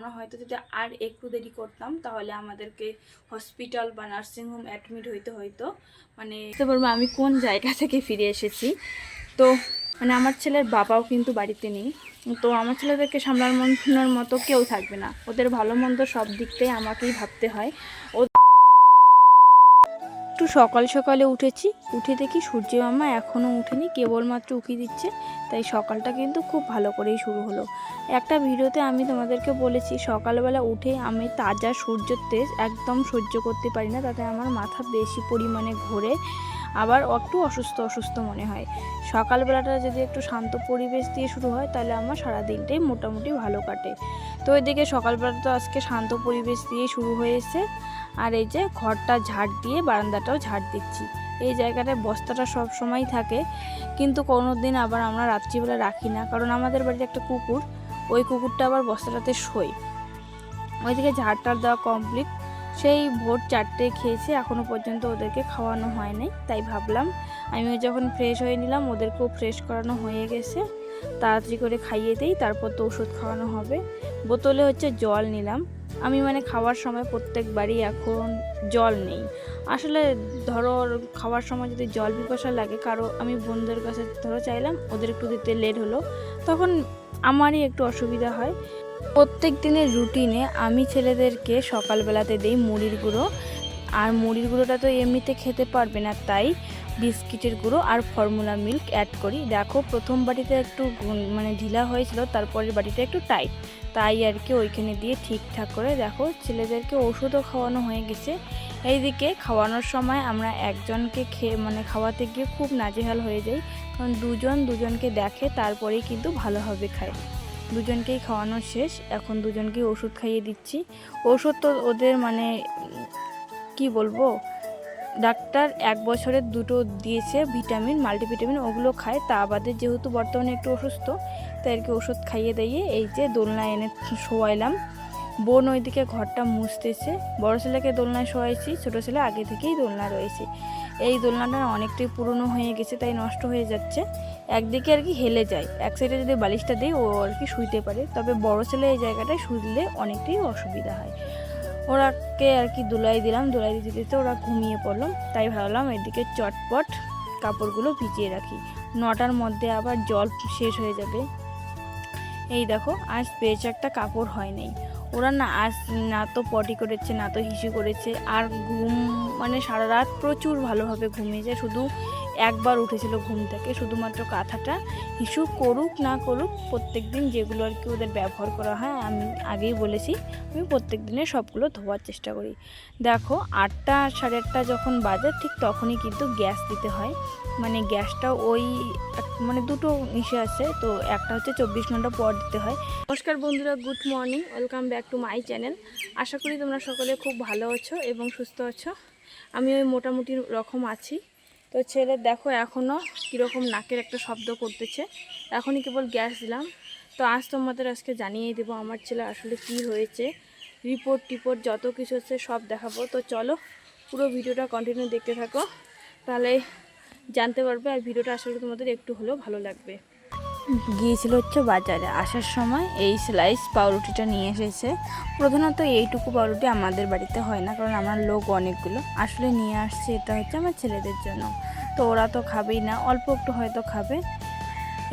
আমরা হয়তো যদি আর একটু দেরি করতাম তাহলে আমাদেরকে হসপিটাল বা নার্সিংহোম অ্যাডমিট হইতে হয়তো মানে বুঝতে পারবো আমি কোন জায়গা থেকে ফিরে এসেছি। তো মানে আমার ছেলের বাবাও কিন্তু বাড়িতে নেই, তো আমার ছেলেদেরকে সামলানোর মতো কেউ থাকবে না, ওদের ভালো মন্দ সব দিকটাই আমাকেই ভাবতে হয়। একটু সকাল সকালে উঠেছি, উঠে দেখি সূর্য মামা এখনও উঠেনি, কেবলমাত্র উঁকি দিচ্ছে। তাই সকালটা কিন্তু খুব ভালো করেই শুরু হলো। একটা ভিডিওতে আমি তোমাদেরকে বলেছি সকালবেলা উঠে আমি তাজা সূর্যের তেজ একদম সহ্য করতে পারি না, তাতে আমার মাথা বেশি পরিমাণে ঘোরে, আবার একটু অসুস্থ অসুস্থ মনে হয়। সকালবেলাটা যদি একটু শান্ত পরিবেশ দিয়ে শুরু হয় তাহলে আমার সারাদিনটাই মোটামুটি ভালো কাটে। তো এদিকে সকালবেলাটা তো আজকে শান্ত পরিবেশ দিয়ে শুরু হয়েছে। আর এই যে ঘরটা ঝাড় দিয়ে বারান্দাটাও ঝাড় দিচ্ছি। এই জায়গাটায় বস্তাটা সব সময় থাকে, কিন্তু কোনো দিন আবার আমরা রাত্রিবেলা রাখি না, কারণ আমাদের বাড়িতে একটা কুকুর, ওই কুকুরটা আবার বস্তাটাতে শোয়। ওইদিকে ঝাড়টার দেওয়া কমপ্লিট, সেই ভোর 4টে খেয়েছে, এখনও পর্যন্ত ওদেরকে খাওয়ানো হয়নি। তাই ভাবলাম আমিও যখন ফ্রেশ হয়ে নিলাম, ওদেরকেও ফ্রেশ করানো হয়ে গেছে, তাড়াতাড়ি করে খাইয়ে দিই, তারপর তো ওষুধ খাওয়ানো হবে। বোতলে হচ্ছে জল নিলাম। আমি মানে খাওয়ার সময় প্রত্যেকবারই এখন জল নেই। আসলে ধরো খাওয়ার সময় যদি জল পিপাসা লাগে কারো, আমি বন্ধুদের কাছে ধরো চাইলাম, ওদের একটু দিতে লেট হলো, তখন আমারই একটু অসুবিধা হয়। প্রত্যেক দিনের রুটিনে আমি ছেলেদেরকে সকালবেলাতে দিই মুড়ির গুঁড়ো, আর মুড়ির গুঁড়োটা তো এমনিতে খেতে পারবে না, তাই বিস্কিটের গুঁড়ো আর ফর্মুলা মিল্ক অ্যাড করি। দেখো প্রথম বাটিতে একটু মানে ঢিলা হয়েছিল, তারপরের বাটিতে একটু টাইট, তাই আর কি ওইখানে দিয়ে ঠিকঠাক করে দেখো ছেলেদেরকে ওষুধও খাওয়ানো হয়ে গেছে। এইদিকে খাওয়ানোর সময় আমরা একজনকে মানে খাওয়াতে গিয়ে খুব নাজেহাল হয়ে যাই, কারণ দুজনকে দেখে তারপরেই কিন্তু ভালোভাবে খায়। দুজনকেই খাওয়ানো শেষ, এখন দুজনকেই ওষুধ খাইয়ে দিচ্ছি। ওষুধ তো ওদের মানে কি বলবো, ডাক্তার 1 বছরের 2টো দিয়েছে ভিটামিন, মাল্টিভিটামিন, ওগুলো খায়। তা বাদে যেহেতু বর্তমানে একটু অসুস্থ, তাই আর কি ওষুধ খাইয়ে দিয়ে এই যে দোলনা এনে শোয়াইলাম। বোন ওইদিকে ঘরটা মুছতেছে, বড় ছেলেকে দোলনায় শোয়াইছি, ছোটো ছেলে আগে থেকেই দোলনা রয়েছে। এই দোলনাটা অনেকটাই পুরনো হয়ে গেছে, তাই নষ্ট হয়ে যাচ্ছে, একদিকে আর কি হেলে যায়, এক সাইডে যদি বালিশটা দিই ও আর কি শুইতে পারে, তবে বড় ছেলে এই জায়গাটায় শুইলে অনেকটাই অসুবিধা হয়। ওরাকে আর কি দোলাই দিলাম, দোলাই দিতে দিতে ওরা ঘুমিয়ে পড়লো, তাই ভাবলাম এদিকে চটপট কাপড়গুলো ভিজিয়ে রাখি, 9টার মধ্যে আবার জল শেষ হয়ে যাবে। এই দেখো আজ পেয়েছে একটা কাপড় হয় নাই। ওরা না আজ না তো পটি করেছে না তো হিসু করেছে, আর ঘুম মানে সারা রাত প্রচুর ভালোভাবে ঘুমিয়েছে, শুধু একবার উঠেছিল ঘুম থেকে, শুধুমাত্র কাঁথাটা হিসু করুক না করুক প্রত্যেক দিন যেগুলো আর কি ওদের ব্যবহার করা হয়, আমি আগেই বলেছি আমি প্রত্যেক দিনে সবগুলো ধোয়ার চেষ্টা করি। দেখো 8টা 8:30 যখন বাজে ঠিক তখনই কিন্তু গ্যাস দিতে হয়, মানে গ্যাসটা ওই মানে দুটো ইসে আছে, তো একটা হচ্ছে 24 ঘন্টা পর দিতে হয়। নমস্কার বন্ধুরা, good morning, welcome back to my channel. আশা করি তোমরা সকলে খুব ভালো আছো এবং সুস্থ আছো। আমি ওই মোটামুটি রকম আছি। তো ছেলে দেখো এখনও কীরকম নাকের একটা শব্দ করতেছে, এখনই কেবল গ্যাস দিলাম। তো আজ তোমাদের আজকে জানিয়ে দেবো আমার ছেলে আসলে কি হয়েছে, রিপোর্ট যত কিছু হচ্ছে সব দেখাবো। তো চলো পুরো ভিডিওটা কন্টিনিউ দেখতে থাকো, তাহলে জানতে পারবে, আর ভিডিওটা আসলে তোমাদের একটু হলেও ভালো লাগবে। গিয়েছিল হচ্ছে বাজারে, আসার সময় এই স্লাইস পাউরুটিটা নিয়ে এসেছে। প্রধানত এইটুকু পাউরুটি আমাদের বাড়িতে হয় না, কারণ আমার লোক অনেকগুলো, আসলে নিয়ে আসছে এটা হচ্ছে আমার ছেলেদের জন্য। তো ওরা তো খাবেই না, অল্প একটু হয়তো খাবে।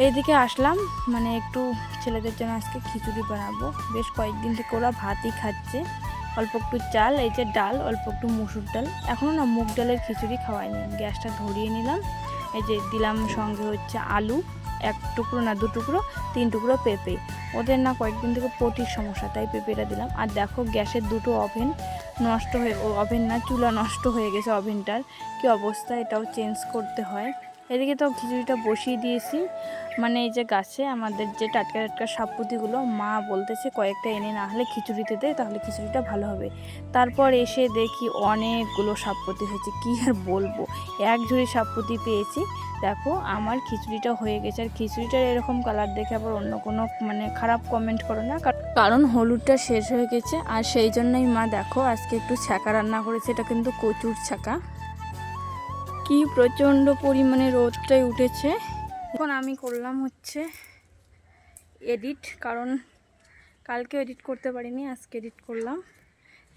এইদিকে আসলাম মানে একটু ছেলেদের জন্য আজকে খিচুড়ি বানাবো, বেশ কয়েকদিন থেকে ওরা ভাতই খাচ্ছে, অল্প একটু চাল, এই যে ডাল, অল্প একটু মুসুর ডাল, এখনও না মুগ ডালের খিচুড়ি খাওয়াইনি। গ্যাসটা ধরিয়ে নিলাম, এই যে দিলাম সঙ্গে হচ্ছে আলু 1 টুকরো না 2 টুকরো, 3 টুকরো পেঁপে, ওদের না কয়েকদিন থেকে পটির সমস্যা, তাই পেঁপেটা দিলাম। আর দেখো গ্যাসের 2টো ওভেন নষ্ট হয়ে, ওভেন না চুলা নষ্ট হয়ে গেছে, ওভেনটার কি অবস্থা, এটাও চেঞ্জ করতে হয়। এদিকে তো খিচুড়িটা বসিয়ে দিয়েছি, মানে এই যে গাছে আমাদের যে টাটকা টাটকা সাবপুতিগুলো, মা বলতেছে কয়েকটা এনে না হলে খিচুড়িতে দে, তাহলে খিচুড়িটা ভালো হবে। তারপর এসে দেখি অনেকগুলো সাবপুতি হয়েছে, কি আর বলবো, 1 ঝুড়ি সাবপুতি পেয়েছি। দেখো আমার খিচুড়িটা হয়ে গেছে, আর খিচুড়িটার এরকম কালার দেখে আবার অন্য কোনো মানে খারাপ কমেন্ট করো না, কারণ হলুদটা শেষ হয়ে গেছে, আর সেই জন্যই মা দেখো আজকে একটু ছ্যাঁকা রান্না করেছে, এটা কিন্তু কচুর ছ্যাঁকা। কি প্রচণ্ড পরিমাণে রোদটাই উঠেছে। এখন আমি করলাম হচ্ছে এডিট, কারণ কালকে এডিট করতে পারিনি, আজকে এডিট করলাম।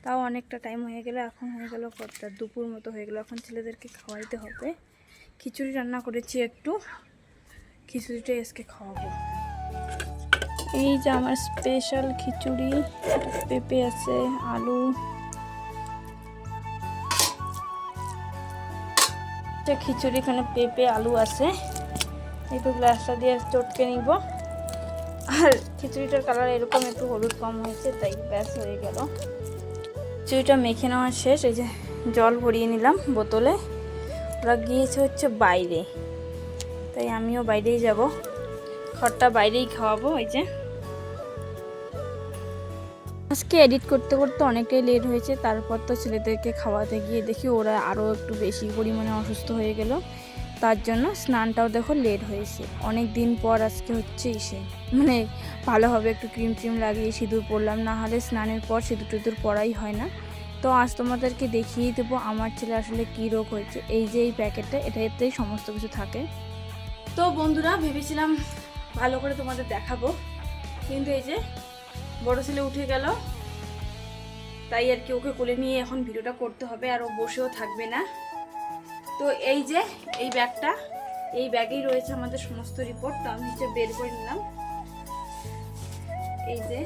তাও অনেকটা টাইম হয়ে গেল, এখন হয়ে গেল কতটা, দুপুর মতো হয়ে গেল। এখন ছেলেদেরকে খাওয়াইতে হবে। খিচুড়ি রান্না করেছি একটু, খিচুড়িটাই আজকে খাওয়াবো। এই যে আমার স্পেশাল খিচুড়ি, পেঁপে আছে, আলু, খিচুড়ি এখানে পেঁপে আলু আছে। একটু গ্লাসটা দিয়ে চটকে নিব। আর খিচুড়িটার কালার এরকম একটু হলুদ কম হয়েছে, তাই ব্যাস হয়ে গেল। খিচুড়িটা মেখে নেওয়া শেষ। এই যে জল ভরিয়ে নিলাম বোতলে। ওরা গিয়েছে হচ্ছে বাইরে, তাই আমিও বাইরেই যাব, ঘরটা বাইরেই খাওয়াবো। এই যে আজকে এডিট করতে করতে অনেকটাই লেট হয়েছে। তারপর তো ছেলেদেরকে খাওয়াতে গিয়ে দেখি ওরা আরও একটু বেশি পরিমাণে অসুস্থ হয়ে গেল। তার জন্য স্নানটাও দেখো লেট হয়েছে। অনেক দিন পর আজকে হচ্ছে মানে ভালোভাবে একটু ক্রিম ট্রিম লাগিয়ে সিঁদুর পরলাম, না হলে স্নানের পর সিঁদুর টিঁদুর পরাই হয় না। তো আজ তোমাদেরকে দেখিয়ে দেবো আমার ছেলে আসলে কী রোগ হয়েছে। এই যে এই প্যাকেটটা, এটাতেই সমস্ত কিছু থাকে। তো বন্ধুরা, ভেবেছিলাম ভালো করে তোমাদের দেখাবো, কিন্তু এই যে বড় ছেলে উঠে গেল, তাই আর কি ওকে কোলে নিয়ে এখন ভিডিওটা করতে হবে, আর ও বসেও থাকবে না। তো এই যে এই ব্যাগটা, এই ব্যাগেই রয়েছে আমাদের সমস্ত রিপোর্ট। তো আমি হচ্ছে বের করে নিলাম। এই যে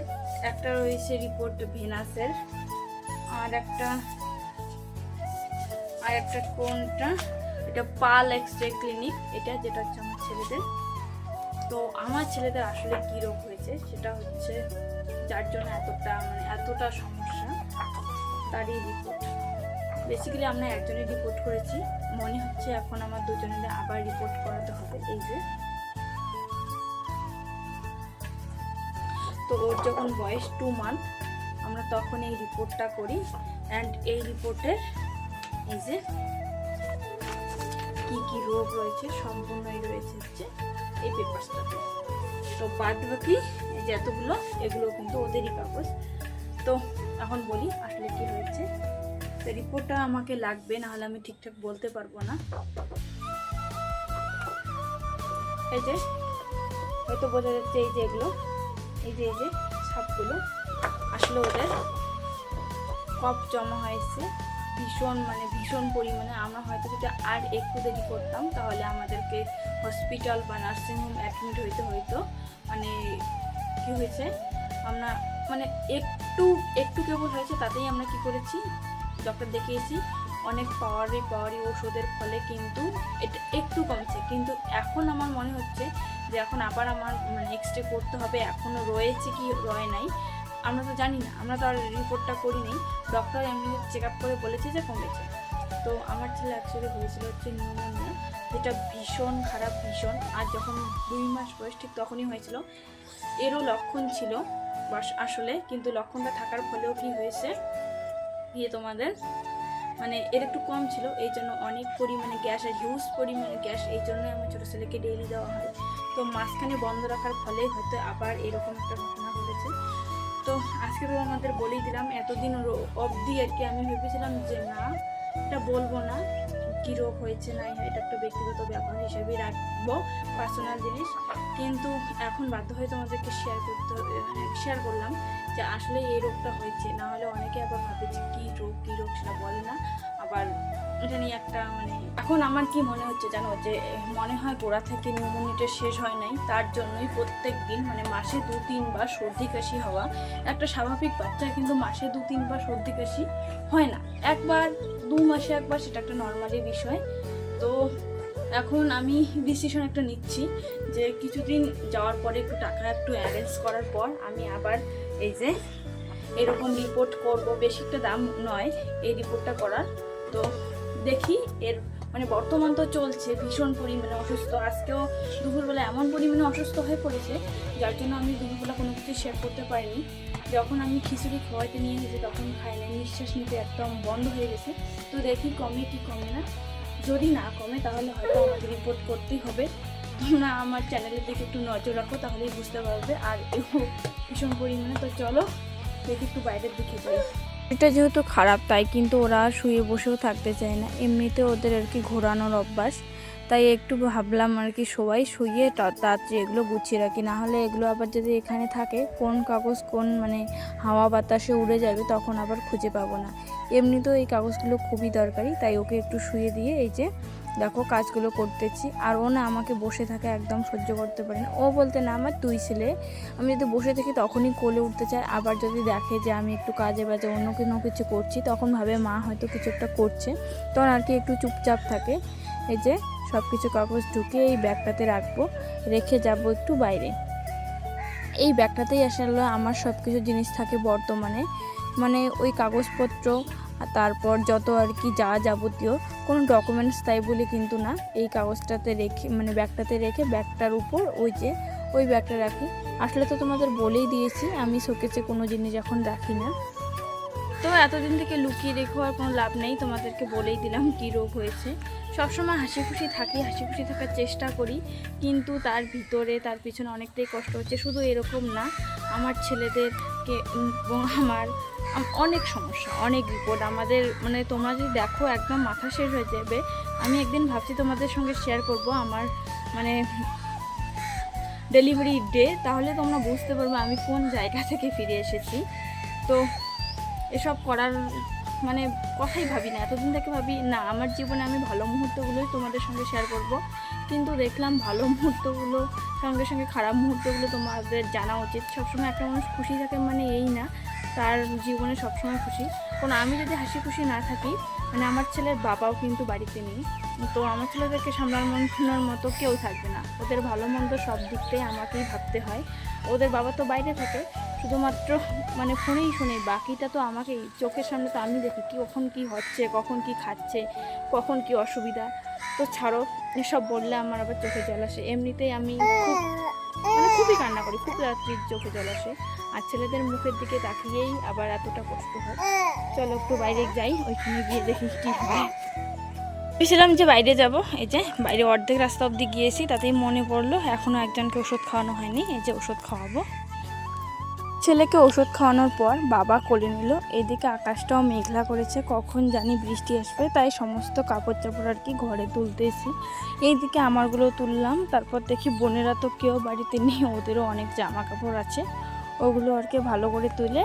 একটা রয়েছে রিপোর্ট ভেনাসের, আর একটা কোনটা, এটা পাল এক্সরে ক্লিনিক, এটা যেটা হচ্ছে আমার ছেলেদের। তো আমার ছেলেদের আসলে কি রোগ হয়েছে সেটা হচ্ছে, যার জন্য এতটা সমস্যা, তারই রিপোর্ট। বেসিক্যালি আমরা একজনের রিপোর্ট করেছি, মনে হচ্ছে এখন আমার দুজনের আবার রিপোর্ট করাতে হবে। এই যে, তো ওর যখন বয়স 2 মান্থ, আমরা তখন এই রিপোর্টটা করি। অ্যান্ড এই রিপোর্টের এই যে কি কি রোগ রয়েছে সম্পূর্ণই রয়েছে হচ্ছে এই পেপারসটাতে। তো বাদ বাকি এই যে এতগুলো, এগুলো কিন্তু ওদেরই কাগজ। তো এখন বলি আসলে কি হয়েছে। তো রিপোর্টটা আমাকে লাগবে, না হলে আমি ঠিকঠাক বলতে পারবো না। এই যে হয়তো বোঝা যাচ্ছে, এই যে এগুলো, এই যে ছাপগুলো, আসলে ওদের কফ জমা হয়েছে ভীষণ পরিমাণে। আমরা হয়তো যদি আর একটু দেরি করতাম তাহলে আমাদেরকে হসপিটাল বা নার্সিংহোম অ্যাডমিট হইতে হইতো। মানে কি হয়েছে, আমরা একটু কেবল হয়েছে, তাতেই আমরা কি করেছি, ডক্টর দেখিয়েছি। অনেক পাওয়ারি ওষুধের ফলে কিন্তু এটা একটু কমছে। কিন্তু এখন আমার মনে হচ্ছে যে এখন আবার আমার এক্সরে করতে হবে, এখনও রয়েছে কি রয়ে নাই আমরা তো জানি না, আমরা তো আর রিপোর্টটা করিনি। ডক্টর এমনি চেক আপ করে বলেছে যে কমেছে। তো আমার ছেলে অ্যাকচুয়ালি হয়েছিল হচ্ছে নিউমোনিয়া, যেটা ভীষণ খারাপ, ভীষণ। আর যখন 2 মাস বয়স ঠিক তখনই হয়েছিল। এরও লক্ষণ ছিল আসলে, কিন্তু লক্ষণটা থাকার ফলেও কি হয়েছে, তোমাদের এর একটু কম ছিল, এই জন্য অনেক পরিমাণে গ্যাস, আর হিউজ পরিমাণে গ্যাস। এই জন্যই আমার ছোটো ছেলেকে ডেইলি দেওয়া হয়। তো মাঝখানে বন্ধ রাখার ফলে হয়তো আবার এরকম একটা ঘটনা ঘটেছে। তো আজকে তো আমাদের বলেই দিলাম, এতদিন অবধি আর কি আমি ভেবেছিলাম যে না, এটা বলবো না কী রোগ হয়েছে না, এটা একটা ব্যক্তিগত ব্যাপার হিসেবেই রাখবো, পার্সোনাল জিনিস। কিন্তু এখন বাধ্য হয়ে তোমাদেরকে শেয়ার করলাম যে আসলে এই রোগটা হয়েছে। না হলে অনেকে আবার ভাবে যে কী রোগ সেটা বলে না। আবার এটা নিয়ে একটা এখন আমার কি মনে হচ্ছে জানো, যে মনে হয় গোড়া থেকে নিউমোনিয়াটা শেষ হয় নাই, তার জন্যই প্রত্যেক দিন মাসে 2-3 বার সর্দি কাশি হওয়া একটা স্বাভাবিক বাচ্চা, কিন্তু মাসে 2-3 বার সর্দি কাশি হয় না, 2 মাসে একবার, সেটা একটা নর্মালি বিষয়। তো এখন আমি ডিসিশন একটা নিচ্ছি যে কিছুদিন যাওয়ার পরে একটু অ্যারেঞ্জ করার পর আমি আবার এই যে এরকম রিপোর্ট করব। বেশি একটা দাম নয় এই রিপোর্টটা করার। তো দেখি, এর বর্তমান তো চলছে, ভীষণ পরিমাণে অসুস্থ। আজকেও দুপুরবেলা এমন পরিমাণে অসুস্থ হয়ে পড়েছে, যার জন্য আমি দুপুরবেলা কোনো কিছু শেয়ার করতে পারিনি। যখন আমি খিচুড়ি খাওয়াইতে নিয়ে গেছি তখন খাই না, নিঃশ্বাস নিতে একদম বন্ধ হয়ে গেছে। তো দেখি কমে কি কমে না। যদি না কমে তাহলে হয়তো আমাকে রিপোর্ট করতেই হবে। তোমরা আমার চ্যানেলের দিকে একটু নজর রাখো, তাহলেই বুঝতে পারবে। আর ভীষণ পরিমাণে, তো চলো দেখি একটু বাইরের দিকে যাই। এটা যেহেতু খারাপ, তাই কিন্তু ওরা শুয়ে বসেও থাকতে চায় না। এমনিতে ওদের আর কি ঘোরানোর অভ্যাস, তাই একটু ভাবলাম আর কি সবাই শুয়ে তাড়াতাড়ি এগুলো গুছিয়ে রাখি, না হলে এগুলো আবার যদি এখানে থাকে কোন কাগজ কোন মানে হাওয়া বাতাসে উড়ে যাবে, তখন আবার খুঁজে পাবো না। এমনিতেও এই কাগজগুলো খুবই দরকারি, তাই ওকে একটু শুয়ে দিয়ে এই যে দেখো কাজগুলো করতেছি। আর ও না আমাকে বসে থাকে একদম সহ্য করতে পারে না। ও বলতে না আমার তুই ছেলে, আমি যদি বসে থাকি তখনই কোলে উঠতে চায়। আবার যদি দেখে যে আমি একটু কাজে বাজে অন্য কোনো কিছু করছি, তখন ভাবে মা হয়তো কিছু একটা করছে, তখন আর কি একটু চুপচাপ থাকে। এই যে সব কিছু কাগজ ঢুকে এই ব্যাগটাতে রাখবো, রেখে যাব একটু বাইরে। এই ব্যাগটাতেই আসলে আমার সব কিছু জিনিস থাকে বর্তমানে, মানে ওই কাগজপত্র, তারপর যত আর কি যা যাবতীয় কোনো ডকুমেন্টস তাই বলে কিন্তু না, এই কাগজটাতে রেখে মানে ব্যাগটাতে রেখে ব্যাগটার উপর ওই ব্যাগটা রাখি। আসলে তো তোমাদের বলেই দিয়েছি আমি শোকেসে কোনো জিনিস এখন রাখি না। তো এতদিন থেকে লুকিয়ে রেখো আর কোনো লাভ নেই, তোমাদেরকে বলেই দিলাম কী রোগ হয়েছে। সবসময় হাসি খুশি থাকি, হাসি খুশি থাকার চেষ্টা করি, কিন্তু তার ভিতরে তার পিছনে অনেকটাই কষ্ট হচ্ছে। শুধু এরকম না, আমার ছেলেদেরকে এবং আমার অনেক সমস্যা, অনেক রিপোর্ট আমাদের, মানে তোমরা যদি দেখো একদম মাথা শেষ হয়ে যাবে। আমি একদিন ভাবছি তোমাদের সঙ্গে শেয়ার করব আমার মানে ডেলিভারি ডে, তাহলে তোমরা বুঝতে পারবে আমি কোন জায়গা থেকে ফিরে এসেছি। তো এসব করার মানে কথাই ভাবি না, এতদিন থেকে ভাবি না আমার জীবনে আমি ভালো মুহূর্তগুলোই তোমাদের সঙ্গে শেয়ার করব, কিন্তু দেখলাম ভালো মুহূর্তগুলো সঙ্গে সঙ্গে খারাপ মুহূর্তগুলো তোমাদের জানা উচিত। সবসময় একটা মানুষ খুশি থাকে মানে এই না তার জীবনে সবসময় খুশি, কারণ আমি যদি হাসি খুশি না থাকি, মানে আমার ছেলের বাবাও কিন্তু বাড়িতে নেই, তো আমার ছেলেদেরকে সামলানোর মতো কেউ থাকবে না। ওদের ভালো মন্দ সব দিকটাই আমাকেই ভাবতে হয়। ওদের বাবা তো বাইরে থাকে, শুধুমাত্র মানে ফোনেই শুনে, বাকিটা তো আমাকেই, চোখের সামনে তো আমি দেখি কখন কি হচ্ছে, কখন কি খাচ্ছে, কখন কি অসুবিধা। তো ছাড়ো, এসব বললে আমার আবার চোখে জল আসে। এমনিতেই আমি খুবই কান্না করি, খুব রাত্রির চোখে জল আসে, আর ছেলেদের মুখের দিকে তাকিয়েই আবার এতটা কষ্ট হয়। চলো একটু বাইরে যাই, ওইখানে গিয়ে দেখি কী হয়। ভেবেছিলাম যে বাইরে যাব, এই যে বাইরে অর্ধেক রাস্তা অবধি গিয়েছি, তাতেই মনে পড়লো এখনও একজনকে ওষুধ খাওয়ানো হয়নি, এই যে ওষুধ খাওয়াবো। ছেলেকে ওষুধ খাওয়ানোর পর বাবা কোলে নিল। এদিকে আকাশটাও মেঘলা করেছে, কখন জানি বৃষ্টি আসবে, তাই সমস্ত কাপড় চাপড় আর কি ঘরে তুলতেছি। এইদিকে আমারগুলো তুললাম, তারপর দেখি বোনেরা তো কেউ বাড়িতে নেই, ওদেরও অনেক জামা কাপড় আছে, ওগুলো আর কি ভালো করে তুলে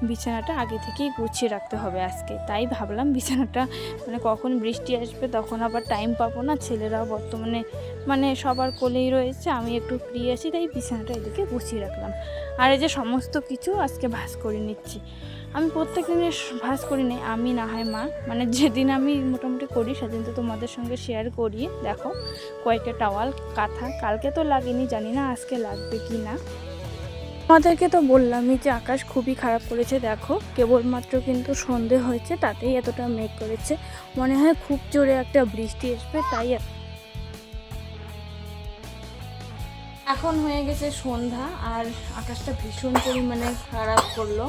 বিছানাটা আগে থেকেই গুছিয়ে রাখতে হবে আজকে। তাই ভাবলাম বিছানাটা মানে কখন বৃষ্টি আসবে তখন আবার টাইম পাবো না, ছেলেরাও বর্তমানে মানে সবার কোলেই রয়েছে, আমি একটু ফ্রি আছি, তাই বিছানাটা এদিকে গুছিয়ে রাখলাম। আর এই যে সমস্ত কিছু আজকে ভাঁজ করে নিচ্ছি। আমি প্রত্যেক দিনে ভাঁজ করি না, আমি না হয় মা, মানে যেদিন আমি মোটামুটি করি সেদিন তো তোমাদের সঙ্গে শেয়ার করি। দেখো কয়েকটা টাওয়াল কাঁথা, কালকে তো লাগেনি, জানি না আজকে লাগবে কি না। আমাদেরকে তো বললামই যে আকাশ খুবই খারাপ করেছে, দেখো কেবলমাত্র কিন্তু সন্ধে হয়েছে, তাতেই এতটা মেঘ করেছে, মনে হয় খুব জোরে একটা বৃষ্টি আসবে। তাই এখন হয়ে গেছে সন্ধ্যা, আর আকাশটা ভীষণ পরিমাণে খারাপ করলো।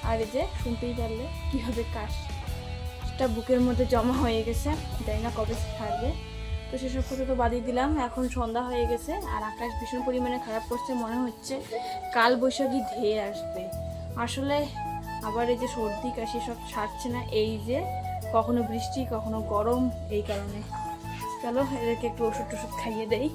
আর এই যে শুনতেই পারলে কীভাবে কাশটা বুকের মধ্যে জমা হয়ে গেছে, জানি না কবে ছাড়বে। তো সেসব কথা তো বাদই দিলাম, এখন সন্ধ্যা হয়ে গেছে আর আকাশ ভীষণ পরিমাণে খারাপ করছে, মনে হচ্ছে কাল বৈশাখী ধেয়ে আসবে। আসলে আবার এই যে সর্দি কাশি সব ছাড়ছে না, এই যে কখনো বৃষ্টি কখনো গরম, এই কারণে। চলো এদেরকে একটু ওষুধ টষুধ খাইয়ে দেই।